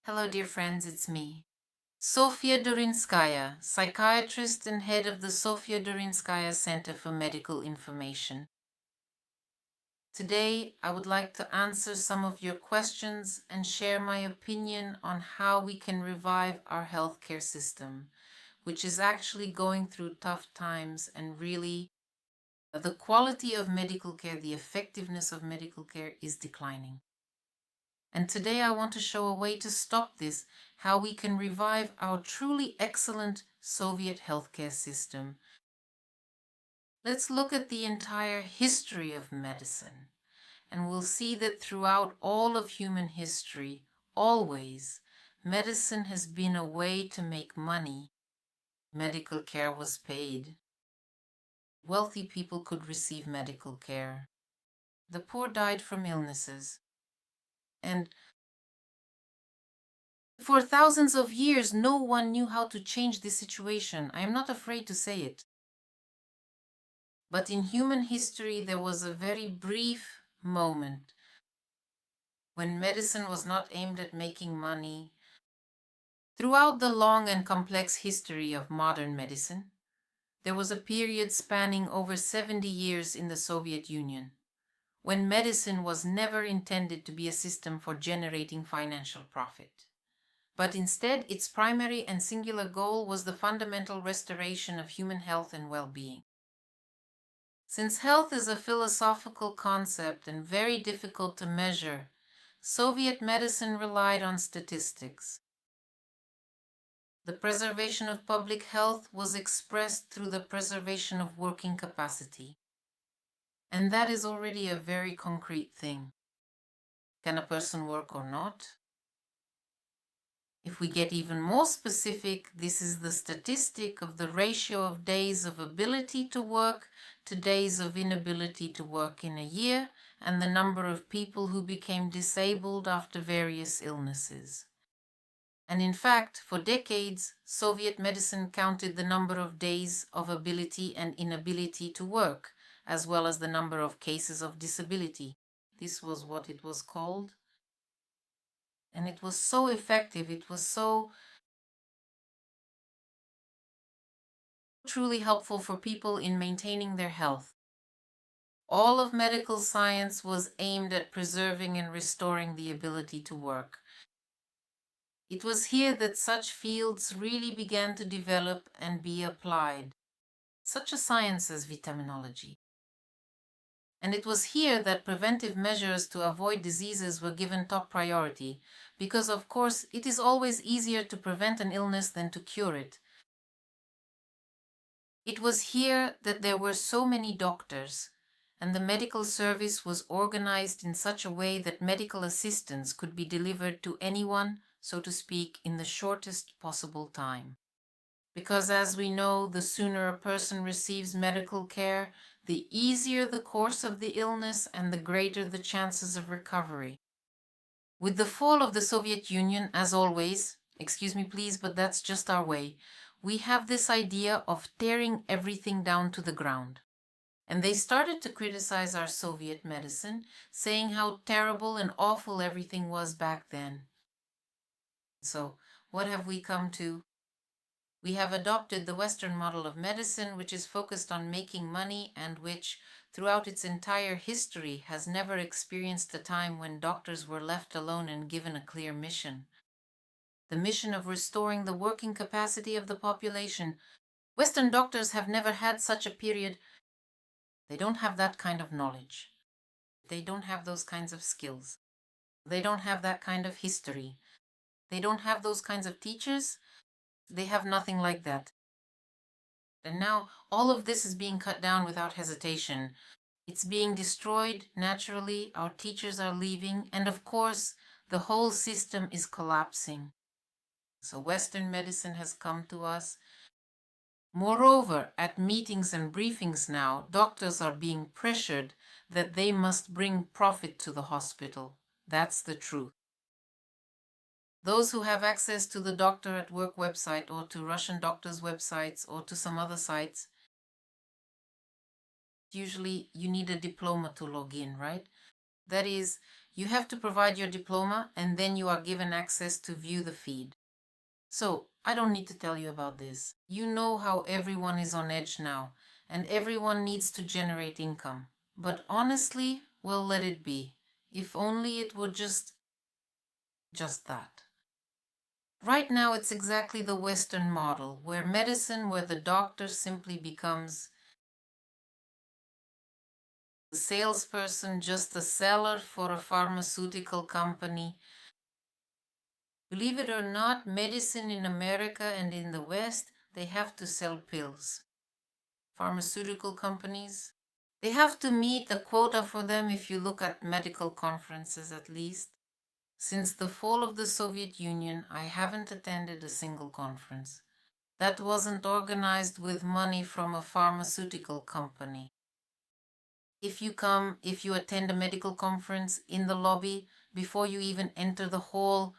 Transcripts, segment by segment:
Hello, dear friends, it's me, Sofya Dorinskaya, psychiatrist and head of the Sofya Dorinskaya Center for Medical Information. Today, I would like to answer some of your questions and share my opinion on how we can revive our healthcare system, which is actually going through tough times, and really, the quality of medical care, the effectiveness of medical care is declining. And today I want to show a way to stop this, how we can revive our truly excellent Soviet healthcare system. Let's look at the entire history of medicine, and we'll see that throughout all of human history, always, medicine has been a way to make money. Medical care was paid. Wealthy people could receive medical care. The poor died from illnesses. And for thousands of years, no one knew how to change this situation. I am not afraid to say it. But in human history, there was a very brief moment when medicine was not aimed at making money. Throughout the long and complex history of modern medicine, there was a period spanning over 70 years in the Soviet Union, when medicine was never intended to be a system for generating financial profit. But instead, its primary and singular goal was the fundamental restoration of human health and well-being. Since health is a philosophical concept and very difficult to measure, Soviet medicine relied on statistics. The preservation of public health was expressed through the preservation of working capacity. And that is already a very concrete thing. Can a person work or not? If we get even more specific, this is the statistic of the ratio of days of ability to work to days of inability to work in a year, and the number of people who became disabled after various illnesses. And in fact, for decades, Soviet medicine counted the number of days of ability and inability to work, as well as the number of cases of disability. This was what it was called. And it was so effective, it was so truly helpful for people in maintaining their health. All of medical science was aimed at preserving and restoring the ability to work. It was here that such fields really began to develop and be applied, such a science as vitaminology. And it was here that preventive measures to avoid diseases were given top priority, because of course it is always easier to prevent an illness than to cure it. It was here that there were so many doctors, and the medical service was organized in such a way that medical assistance could be delivered to anyone, so to speak, in the shortest possible time. Because as we know, the sooner a person receives medical care, the easier the course of the illness and the greater the chances of recovery. With the fall of the Soviet Union, as always, excuse me please, but that's just our way, we have this idea of tearing everything down to the ground. And they started to criticize our Soviet medicine, saying how terrible and awful everything was back then. So, what have we come to? We have adopted the Western model of medicine, which is focused on making money and which, throughout its entire history, has never experienced a time when doctors were left alone and given a clear mission. The mission of restoring the working capacity of the population. Western doctors have never had such a period. They don't have that kind of knowledge. They don't have those kinds of skills. They don't have that kind of history. They don't have those kinds of teachers. They have nothing like that. And now all of this is being cut down without hesitation. It's being destroyed naturally. Our teachers are leaving. And of course, the whole system is collapsing. So Western medicine has come to us. Moreover, at meetings and briefings now, doctors are being pressured that they must bring profit to the hospital. That's the truth. Those who have access to the Doctor at Work website or to Russian doctors' websites or to some other sites, usually you need a diploma to log in, right? That is, You have to provide your diploma and then you are given access to view the feed. So, I don't need to tell you about this. You know how everyone is on edge now, and everyone needs to generate income. But honestly, well, let it be. If only it were just that. Right now, it's exactly the Western model, where the doctor simply becomes a salesperson, just a seller for a pharmaceutical company. Believe it or not, medicine in America and in the West, they have to sell pills. Pharmaceutical companies, they have to meet a quota for them if you look at medical conferences at least. Since the fall of the Soviet Union, I haven't attended a single conference that wasn't organized with money from a pharmaceutical company. If you attend a medical conference, in the lobby, before you even enter the hall,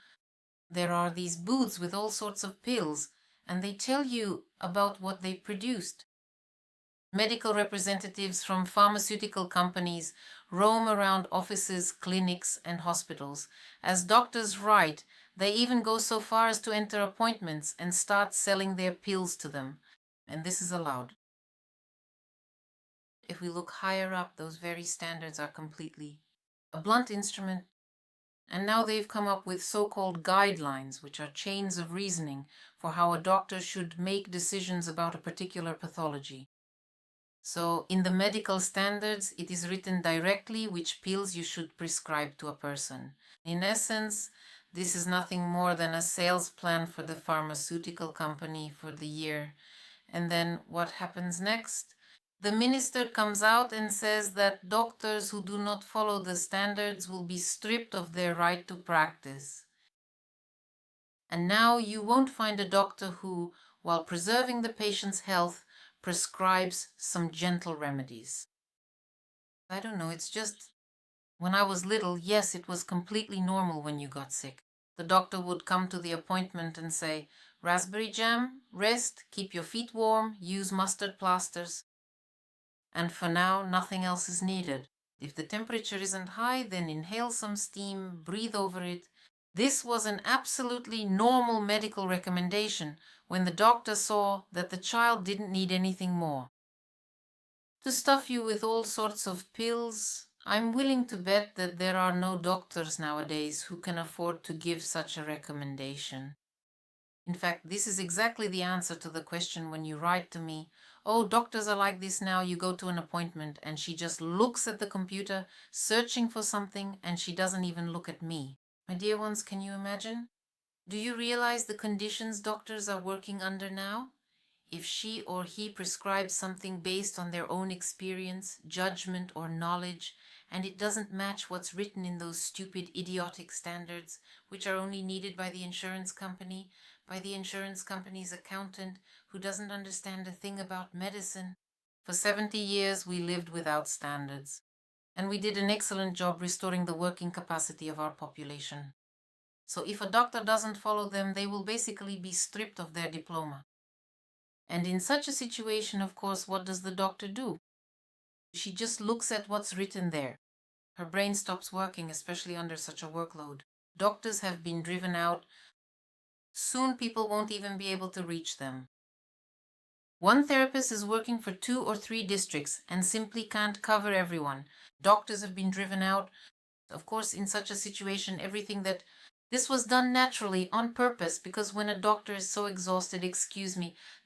there are these booths with all sorts of pills, and they tell you about what they produced. Medical representatives from pharmaceutical companies roam around offices, clinics, and hospitals. As doctors write, they even go so far as to enter appointments and start selling their pills to them. And this is allowed. If we look higher up, those very standards are completely a blunt instrument. And now they've come up with so-called guidelines, which are chains of reasoning for how a doctor should make decisions about a particular pathology. So in the medical standards, it is written directly which pills you should prescribe to a person. In essence, this is nothing more than a sales plan for the pharmaceutical company for the year. And then what happens next? The minister comes out and says that doctors who do not follow the standards will be stripped of their right to practice. And now you won't find a doctor who, while preserving the patient's health, prescribes some gentle remedies. I don't know, it's just, when I was little, yes, it was completely normal when you got sick. The doctor would come to the appointment and say, raspberry jam, rest, keep your feet warm, use mustard plasters. And for now, nothing else is needed. If the temperature isn't high, then inhale some steam, breathe over it. This was an absolutely normal medical recommendation when the doctor saw that the child didn't need anything more. To stuff you with all sorts of pills, I'm willing to bet that there are no doctors nowadays who can afford to give such a recommendation. In fact, this is exactly the answer to the question when you write to me, oh, doctors are like this now, you go to an appointment and she just looks at the computer, searching for something, and she doesn't even look at me. My dear ones, can you imagine? Do you realize the conditions doctors are working under now? If she or he prescribes something based on their own experience, judgment, or knowledge, and it doesn't match what's written in those stupid, idiotic standards, which are only needed by the insurance company, by the insurance company's accountant, who doesn't understand a thing about medicine. For 70 years, we lived without standards, and we did an excellent job restoring the working capacity of our population. So if a doctor doesn't follow them, they will basically be stripped of their diploma. And in such a situation, of course, what does the doctor do? She just looks at what's written there. Her brain stops working, especially under such a workload. Doctors have been driven out. Soon people won't even be able to reach them. One therapist is working for 2 or 3 districts and simply can't cover everyone. Doctors have been driven out. Of course, in such a situation, this was done naturally, on purpose, because when a doctor is so exhausted,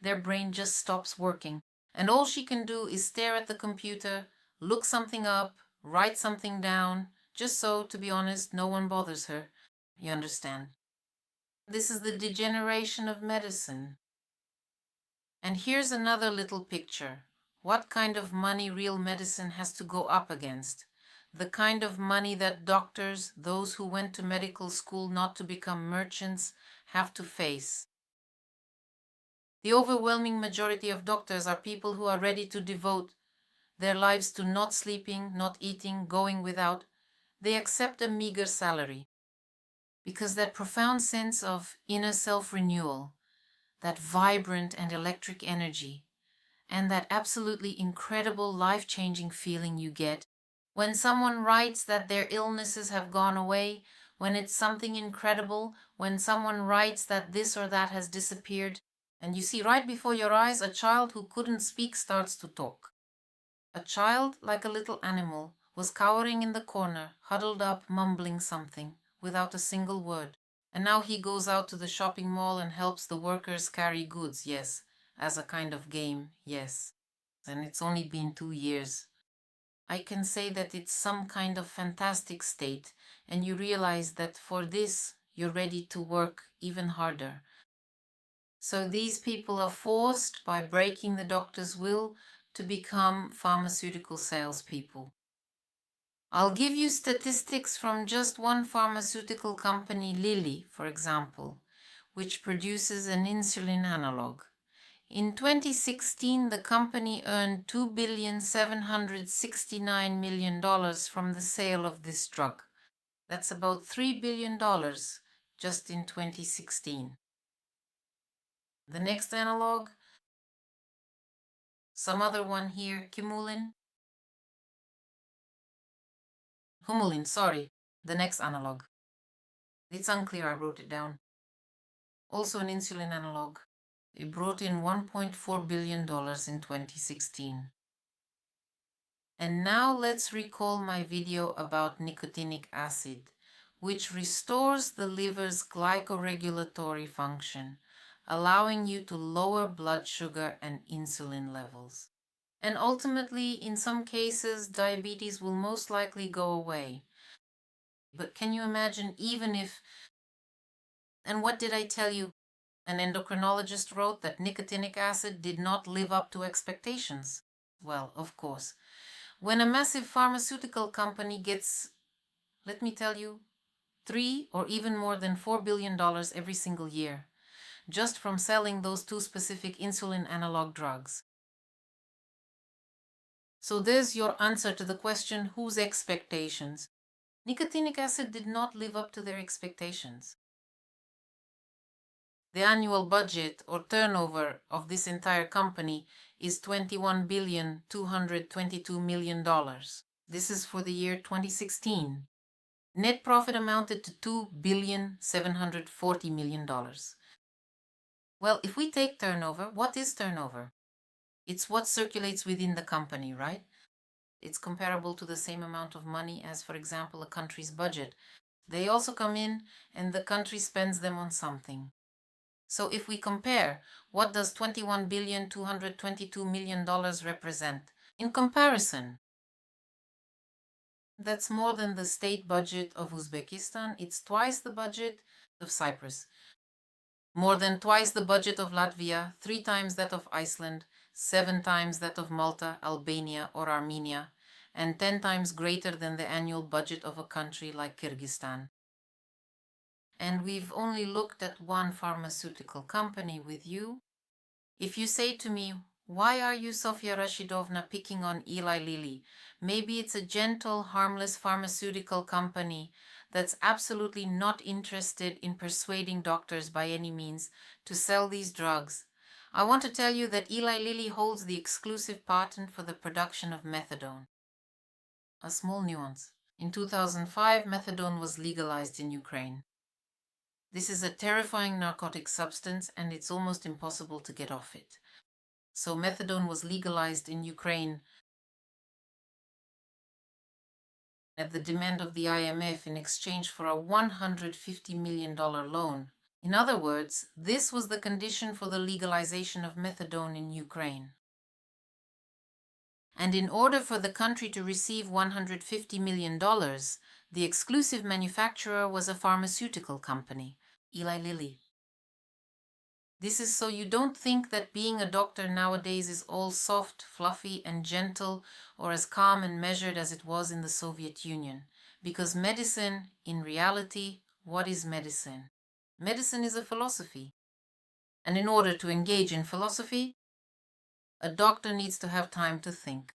their brain just stops working. And all she can do is stare at the computer, look something up, write something down, just so, to be honest, no one bothers her. You understand? This is the degeneration of medicine. And here's another little picture. What kind of money real medicine has to go up against? The kind of money that doctors, those who went to medical school not to become merchants, have to face. The overwhelming majority of doctors are people who are ready to devote their lives to not sleeping, not eating, going without. They accept a meager salary because that profound sense of inner self-renewal, that vibrant and electric energy, and that absolutely incredible life-changing feeling you get When someone writes that their illnesses have gone away, when it's something incredible, when someone writes that this or that has disappeared, and you see right before your eyes a child who couldn't speak starts to talk. A child, like a little animal, was cowering in the corner, huddled up, mumbling something, without a single word. And now he goes out to the shopping mall and helps the workers carry goods, yes, as a kind of game, yes. And it's only been 2 years. I can say that it's some kind of fantastic state, and you realize that for this you're ready to work even harder. So these people are forced, by breaking the doctor's will, to become pharmaceutical salespeople. I'll give you statistics from just one pharmaceutical company, Lilly, for example, which produces an insulin analog. In 2016, the company earned $2,769,000,000 from the sale of this drug. That's about $3 billion just in 2016. The next analog, some other one here, Humulin, sorry, the next analog. It's unclear, I wrote it down. Also an insulin analog. It brought in $1.4 billion in 2016. And now let's recall my video about nicotinic acid, which restores the liver's glycoregulatory function, allowing you to lower blood sugar and insulin levels. And ultimately, in some cases, diabetes will most likely go away. But can you imagine, even if... And what did I tell you? An endocrinologist wrote that nicotinic acid did not live up to expectations. Well, of course. When a massive pharmaceutical company gets, let me tell you, $3 or even more than $4 billion every single year, just from selling those two specific insulin analog drugs. So there's your answer to the question, whose expectations? Nicotinic acid did not live up to their expectations. The annual budget or turnover of this entire company is $21,222,000,000. This is for the year 2016. Net profit amounted to $2,740,000,000. Well, if we take turnover, what is turnover? It's what circulates within the company, right? It's comparable to the same amount of money as, for example, a country's budget. They also come in and the country spends them on something. So if we compare, what does $21,222,000,000 represent? In comparison, that's more than the state budget of Uzbekistan. It's twice the budget of Cyprus. More than twice the budget of Latvia, 3 times that of Iceland, 7 times that of Malta, Albania, or Armenia, and 10 times greater than the annual budget of a country like Kyrgyzstan. And we've only looked at one pharmaceutical company with you. If you say to me, why are you, Sofya Rashidovna, picking on Eli Lilly? Maybe it's a gentle, harmless pharmaceutical company that's absolutely not interested in persuading doctors by any means to sell these drugs. I want to tell you that Eli Lilly holds the exclusive patent for the production of methadone. A small nuance. In 2005, methadone was legalized in Ukraine. This is a terrifying narcotic substance and it's almost impossible to get off it. So methadone was legalized in Ukraine at the demand of the IMF in exchange for a $150 million loan. In other words, this was the condition for the legalization of methadone in Ukraine. And in order for the country to receive $150 million, the exclusive manufacturer was a pharmaceutical company, Eli Lilly. This is so you don't think that being a doctor nowadays is all soft, fluffy, and gentle, or as calm and measured as it was in the Soviet Union. Because medicine, in reality, what is medicine? Medicine is a philosophy. And in order to engage in philosophy, a doctor needs to have time to think.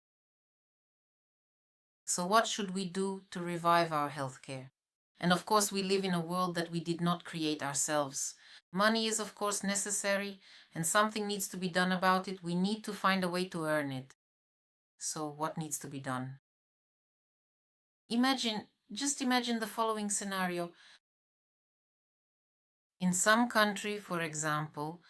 So what should we do to revive our healthcare? And of course, we live in a world that we did not create ourselves. Money is of course necessary, and something needs to be done about it. We need to find a way to earn it. So what needs to be done? Just imagine the following scenario. In some country, for example,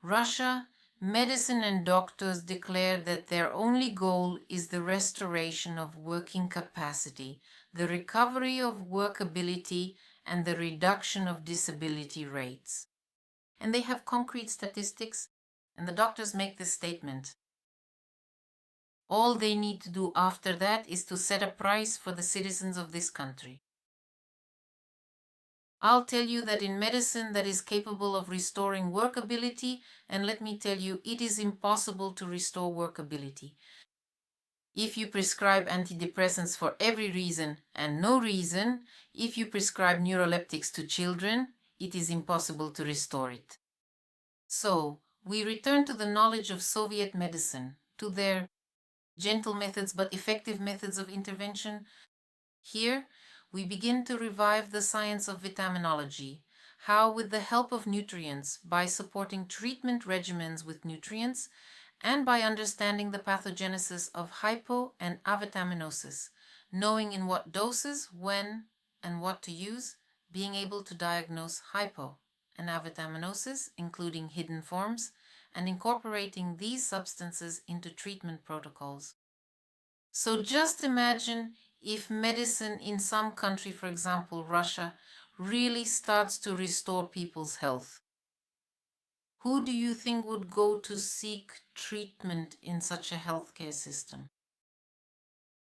Russia, medicine and doctors declare that their only goal is the restoration of working capacity, the recovery of workability, and the reduction of disability rates. And they have concrete statistics, and the doctors make this statement. All they need to do after that is to set a price for the citizens of this country. I'll tell you that in medicine that is capable of restoring workability, and let me tell you, it is impossible to restore workability. If you prescribe antidepressants for every reason and no reason, if you prescribe neuroleptics to children, it is impossible to restore it. So, we return to the knowledge of Soviet medicine, to their gentle methods but effective methods of intervention. Here, we begin to revive the science of vitaminology, how with the help of nutrients, by supporting treatment regimens with nutrients, and by understanding the pathogenesis of hypo and avitaminosis, knowing in what doses, when, and what to use, being able to diagnose hypo and avitaminosis, including hidden forms, and incorporating these substances into treatment protocols. So just imagine if medicine in some country, for example Russia, really starts to restore people's health. Who do you think would go to seek treatment in such a healthcare system?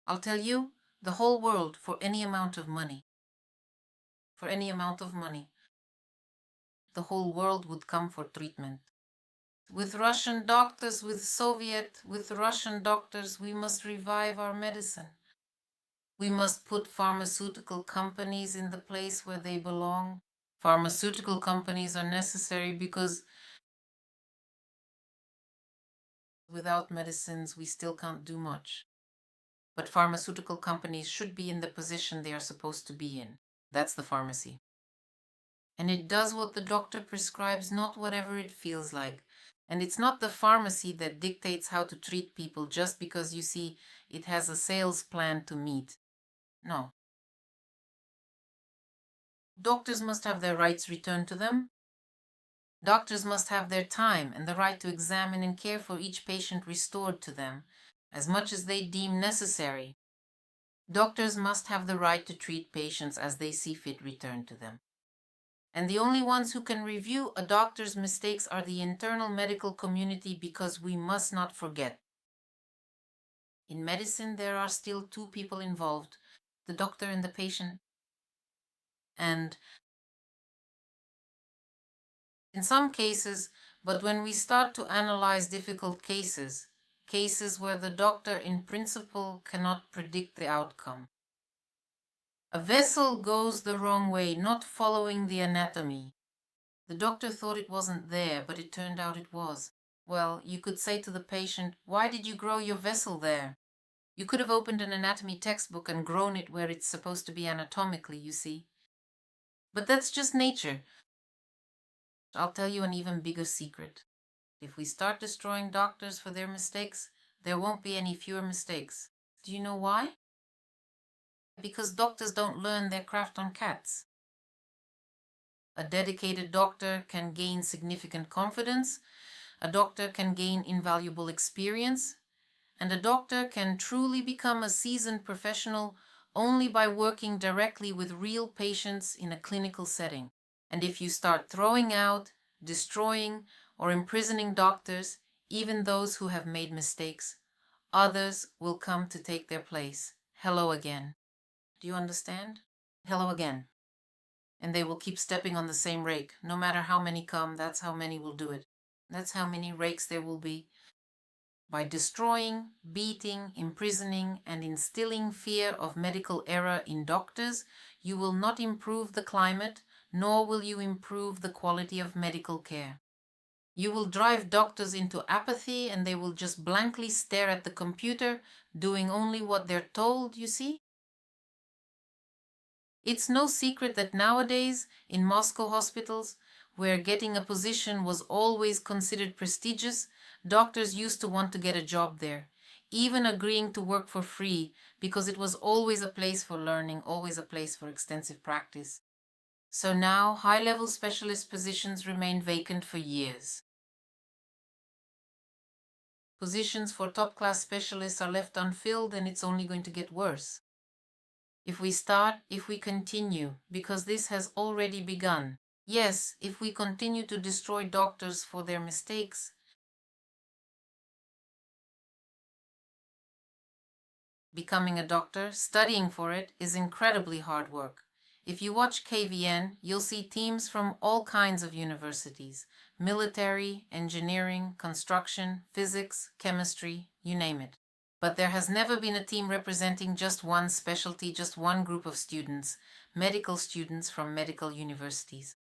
I'll tell you, the whole world, for any amount of money. For any amount of money. The whole world would come for treatment. With Russian doctors, with Russian doctors, we must revive our medicine. We must put pharmaceutical companies in the place where they belong. Pharmaceutical companies are necessary because without medicines, we still can't do much. But pharmaceutical companies should be in the position they are supposed to be in. That's the pharmacy. And it does what the doctor prescribes, not whatever it feels like. And it's not the pharmacy that dictates how to treat people just because, you see, it has a sales plan to meet. No. Doctors must have their rights returned to them. Doctors must have their time and the right to examine and care for each patient restored to them, as much as they deem necessary. Doctors must have the right to treat patients as they see fit returned to them. And the only ones who can review a doctor's mistakes are the internal medical community, because we must not forget. In medicine, there are still two people involved, the doctor and the patient. And in some cases, but when we start to analyze difficult cases, cases where the doctor in principle cannot predict the outcome. A vessel goes the wrong way, not following the anatomy. The doctor thought it wasn't there, but it turned out it was. Well, you could say to the patient, why did you grow your vessel there? You could have opened an anatomy textbook and grown it where it's supposed to be anatomically, you see. But that's just nature. I'll tell you an even bigger secret. If we start destroying doctors for their mistakes, there won't be any fewer mistakes. Do you know why? Because doctors don't learn their craft on cats. A dedicated doctor can gain significant confidence, a doctor can gain invaluable experience, and a doctor can truly become a seasoned professional only by working directly with real patients in a clinical setting. And if you start throwing out, destroying, or imprisoning doctors, even those who have made mistakes, others will come to take their place. Hello again. Do you understand? Hello again. And they will keep stepping on the same rake. No matter how many come, that's how many will do it. That's how many rakes there will be. By destroying, beating, imprisoning, and instilling fear of medical error in doctors, you will not improve the climate, nor will you improve the quality of medical care. You will drive doctors into apathy, and they will just blankly stare at the computer, doing only what they're told, you see? It's no secret that nowadays, in Moscow hospitals, where getting a position was always considered prestigious, doctors used to want to get a job there, even agreeing to work for free because it was always a place for learning, always a place for extensive practice. So now, high-level specialist positions remain vacant for years. Positions for top-class specialists are left unfilled, and it's only going to get worse. If we continue, because this has already begun. Yes, if we continue to destroy doctors for their mistakes, becoming a doctor, studying for it, is incredibly hard work. If you watch KVN, you'll see teams from all kinds of universities: military, engineering, construction, physics, chemistry, you name it. But there has never been a team representing just one specialty, just one group of students, medical students from medical universities.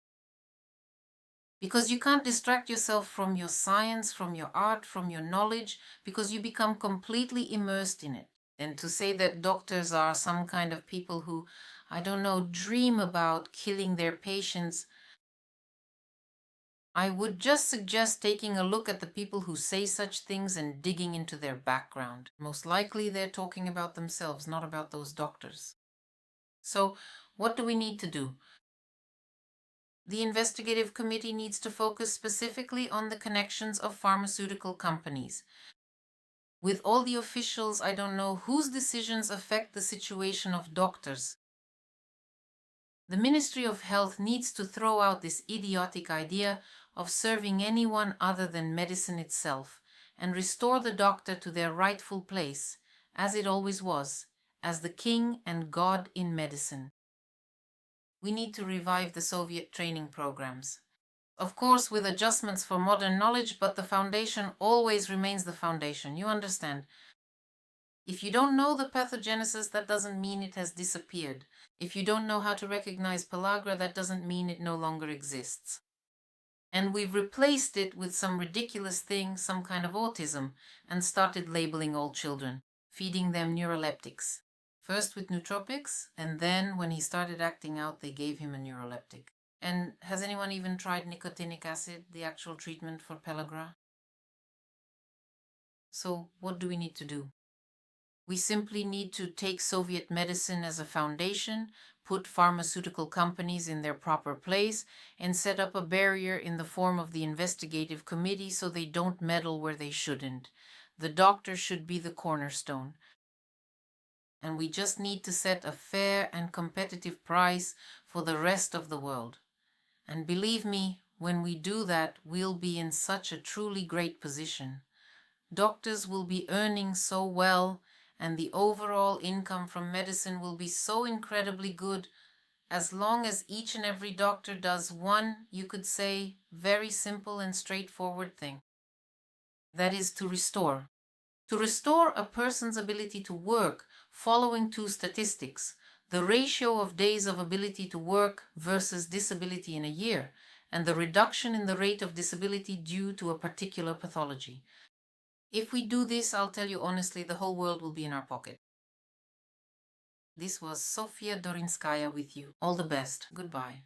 Because you can't distract yourself from your science, from your art, from your knowledge, because you become completely immersed in it. And to say that doctors are some kind of people who, I don't know, dream about killing their patients, I would just suggest taking a look at the people who say such things and digging into their background. Most likely they're talking about themselves, not about those doctors. So, what do we need to do? The investigative committee needs to focus specifically on the connections of pharmaceutical companies. With all the officials, I don't know whose decisions affect the situation of doctors. The Ministry of Health needs to throw out this idiotic idea of serving anyone other than medicine itself and restore the doctor to their rightful place, as it always was, as the king and god in medicine. We need to revive the Soviet training programs. Of course, with adjustments for modern knowledge, but the foundation always remains the foundation. You understand? If you don't know the pathogenesis, that doesn't mean it has disappeared. If you don't know how to recognize pellagra, that doesn't mean it no longer exists. And we've replaced it with some ridiculous thing, some kind of autism, and started labeling all children, feeding them neuroleptics. First with nootropics, and then when he started acting out, they gave him a neuroleptic. And has anyone even tried nicotinic acid, the actual treatment for pellagra? So what do we need to do? We simply need to take Soviet medicine as a foundation, put pharmaceutical companies in their proper place, and set up a barrier in the form of the investigative committee so they don't meddle where they shouldn't. The doctor should be the cornerstone. And we just need to set a fair and competitive price for the rest of the world. And believe me, when we do that, we'll be in such a truly great position. Doctors will be earning so well, and the overall income from medicine will be so incredibly good, as long as each and every doctor does one, you could say, very simple and straightforward thing. That is to restore. To restore a person's ability to work following two statistics: the ratio of days of ability to work versus disability in a year, and the reduction in the rate of disability due to a particular pathology. If we do this, I'll tell you honestly, the whole world will be in our pocket. This was Sofya Dorinskaya with you. All the best. Goodbye.